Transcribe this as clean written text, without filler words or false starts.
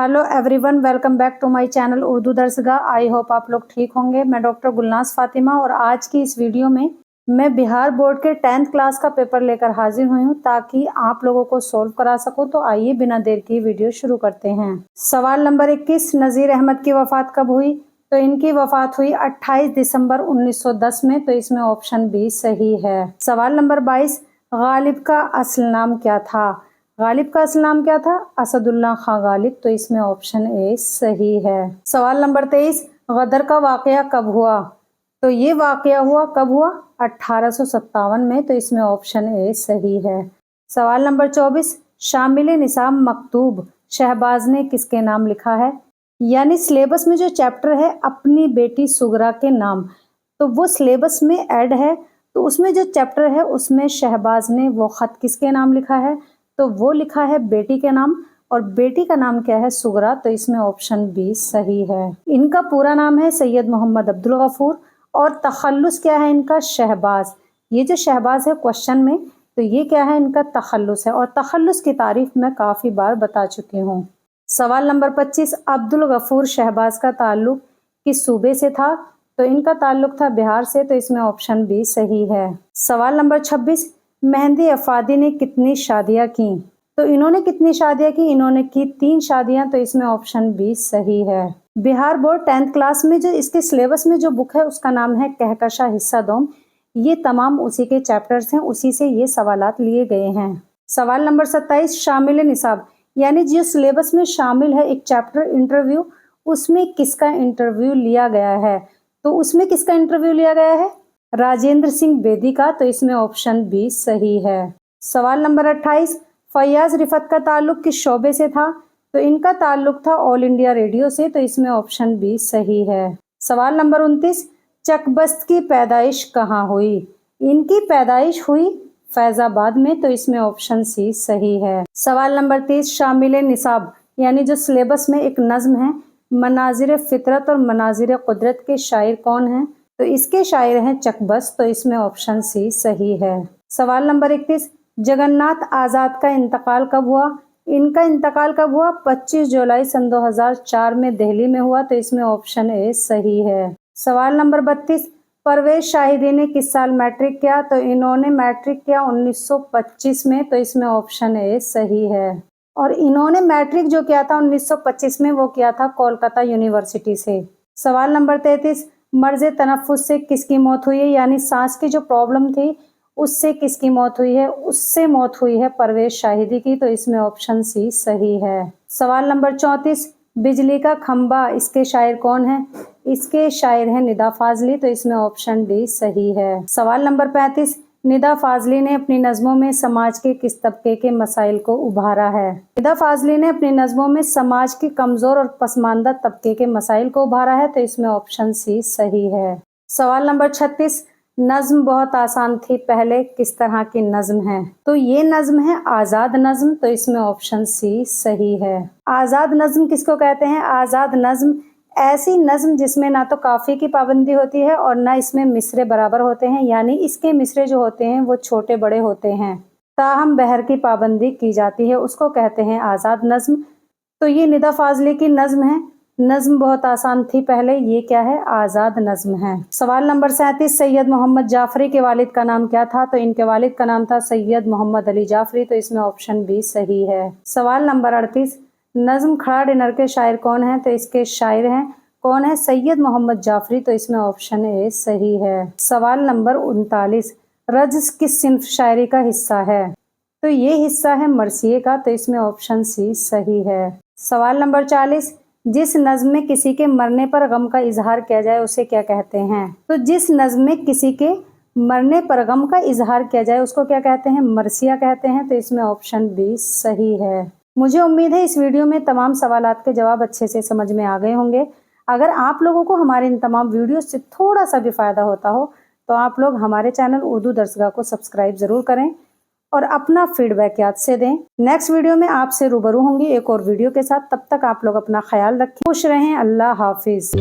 Hello everyone, welcome back to my channel Urdu Darsgah. I hope आप लोग ठीक होंगे। मैं डॉक्टर गुलनाज फातिमा और आज की इस वीडियो में मैं बिहार बोर्ड के 10th क्लास का पेपर लेकर हाजिर हुई हूँ ताकि आप लोगों को सोल्व करा सकूं। तो आइए बिना देर की वीडियो शुरू करते हैं। सवाल नंबर 21, नज़ीर अहमद की वफात कब हुई? तो इनकी वफात हुई 28 दिसंबर 1910 में। तो इसमें ऑप्शन बी सही है। सवाल नंबर 22, गालिब का असल नाम क्या था? गालिब का असल नाम क्या था? असदुल्ला खां गालिब। तो इसमें ऑप्शन ए सही है। सवाल नंबर 23, गदर का वाकया कब हुआ? तो ये वाकया हुआ कब हुआ? 1857 में। तो इसमें ऑप्शन ए सही है। सवाल नंबर 24, शामिल निसाब मकतूब शहबाज ने किसके नाम लिखा है? यानी सिलेबस में जो चैप्टर है अपनी बेटी सुगरा के नाम, तो वो सिलेबस में ऐड है। तो उसमें जो चैप्टर है उसमें शहबाज ने वो खत किसके नाम लिखा है? तो वो लिखा है बेटी के नाम, और बेटी का नाम क्या है? सुगरा। तो इसमें ऑप्शन बी सही है। इनका पूरा नाम है सैयद मोहम्मद अब्दुल गफूर और तखल्लुस क्या है इनका? शहबाज। ये जो शहबाज है क्वेश्चन में, तो ये क्या है? इनका तखल्लुस है, और तखल्लुस की तारीफ मैं काफ़ी बार बता चुकी हूँ। सवाल नंबर 25, अब्दुल गफूर शहबाज का ताल्लुक किस सूबे से था? तो इनका ताल्लुक था बिहार से। तो इसमें ऑप्शन बी सही है। सवाल नंबर 26, मेहंदी अफादी ने कितनी शादियां की? तो इन्होंने कितनी शादियां की? इन्होंने की 3 शादियां। तो इसमें ऑप्शन बी सही है। बिहार बोर्ड 10th क्लास में जो इसके सिलेबस में जो बुक है उसका नाम है कहकशा हिस्सा दोम। ये तमाम उसी के चैप्टर्स हैं, उसी से ये सवालात लिए गए हैं। सवाल नंबर 27, शामिल निसाब यानी जो सिलेबस में शामिल है एक चैप्टर इंटरव्यू, उसमें किसका इंटरव्यू लिया गया है? तो उसमें किसका इंटरव्यू लिया गया है? राजेंद्र सिंह बेदी का। तो इसमें ऑप्शन बी सही है। सवाल नंबर 28, फैयाज रिफत का ताल्लुक किस शोबे से था? तो इनका ताल्लुक था ऑल इंडिया रेडियो से। तो इसमें ऑप्शन बी सही है। सवाल नंबर 29, चकबस्त की पैदाइश कहाँ हुई? इनकी पैदाइश हुई फैजाबाद में। तो इसमें ऑप्शन सी सही है। सवाल नंबर 30, शामिल निसाब यानी जो सिलेबस में एक नज्म है मनाजिर फितरत और मनाजिर कुदरत के शायर कौन हैं? तो इसके शायर हैं चकबस्त। तो इसमें ऑप्शन सी सही है। सवाल नंबर 31, जगन्नाथ आज़ाद का इंतकाल कब हुआ? इनका इंतकाल कब हुआ? 25 जुलाई सन 2004 में दिल्ली में हुआ। तो इसमें ऑप्शन ए सही है। सवाल नंबर 32, परवेज शाहिदी ने किस साल मैट्रिक किया? तो इन्होंने मैट्रिक किया 1925 में। तो इसमें ऑप्शन ए सही है। और इन्होंने मैट्रिक जो किया था 1925 में, वो किया था कोलकाता यूनिवर्सिटी से। सवाल नंबर 33, मर्ज तनफ्फुस से किसकी मौत हुई है? यानी सांस की जो प्रॉब्लम थी उससे किसकी मौत हुई है? उससे मौत हुई है परवेज शाहिदी की। तो इसमें ऑप्शन सी सही है। सवाल नंबर 34, बिजली का खंबा इसके शायर कौन है? इसके शायर हैं निदा फाजली। तो इसमें ऑप्शन डी सही है। सवाल नंबर 35, निदा फाजली ने अपनी नज़मों में समाज के किस तबके के मसाइल को उभारा है? निदा फाजली ने अपनी नज़मों में समाज के कमज़ोर और पसमानदा तबके के मसाइल को उभारा है। तो इसमें ऑप्शन सी सही है। सवाल नंबर 36, नज़्म बहुत आसान थी पहले किस तरह की नज़्म है? तो ये नज़्म है आज़ाद नज़्म। तो इसमें ऑप्शन सी सही है। आज़ाद नज़्म किसको कहते हैं? आज़ाद नज़्म ऐसी नज़्म जिसमें ना तो काफ़ी की पाबंदी होती है और ना इसमें मिसरे बराबर होते हैं, यानी इसके मिसरे जो होते हैं वो छोटे बड़े होते हैं, ताहम बहर की पाबंदी की जाती है, उसको कहते हैं आज़ाद नज़्म। तो ये निदा फाजली की नज़्म है, नज़्म बहुत आसान थी पहले, ये क्या है? आज़ाद नज़्म है। सवाल नंबर 37, सैयद मोहम्मद जाफरी के वालिद का नाम क्या था? तो इनके वालिद का नाम था सैयद मोहम्मद अली जाफरी। तो इसमें ऑप्शन बी सही है। सवाल नंबर 38, नज़्म खड़ा डिनर के शायर कौन है? तो इसके शायर हैं कौन है? सैयद मोहम्मद जाफरी। तो इसमें ऑप्शन ए सही है। सवाल नंबर 39, रज्स किस सिंफ शायरी का हिस्सा है? तो ये हिस्सा है मरसिए का। तो इसमें ऑप्शन सी सही है। सवाल नंबर 40, जिस नज़्म में किसी के मरने पर गम का इजहार किया जाए उसे क्या कहते हैं? तो जिस नज़्म में किसी के मरने पर गम का इजहार किया जाए उसको क्या कहते हैं? मरसिया कहते हैं। तो इसमें ऑप्शन बी सही है। मुझे उम्मीद है इस वीडियो में तमाम सवालात के जवाब अच्छे से समझ में आ गए होंगे। अगर आप लोगों को हमारे इन तमाम वीडियो से थोड़ा सा भी फ़ायदा होता हो तो आप लोग हमारे चैनल उर्दू दर्सगाह को सब्सक्राइब ज़रूर करें और अपना फीडबैक याद से दें। नेक्स्ट वीडियो में आपसे रूबरू होंगी एक और वीडियो के साथ। तब तक आप लोग अपना ख्याल रखें, खुश रहें। अल्लाह हाफिज़।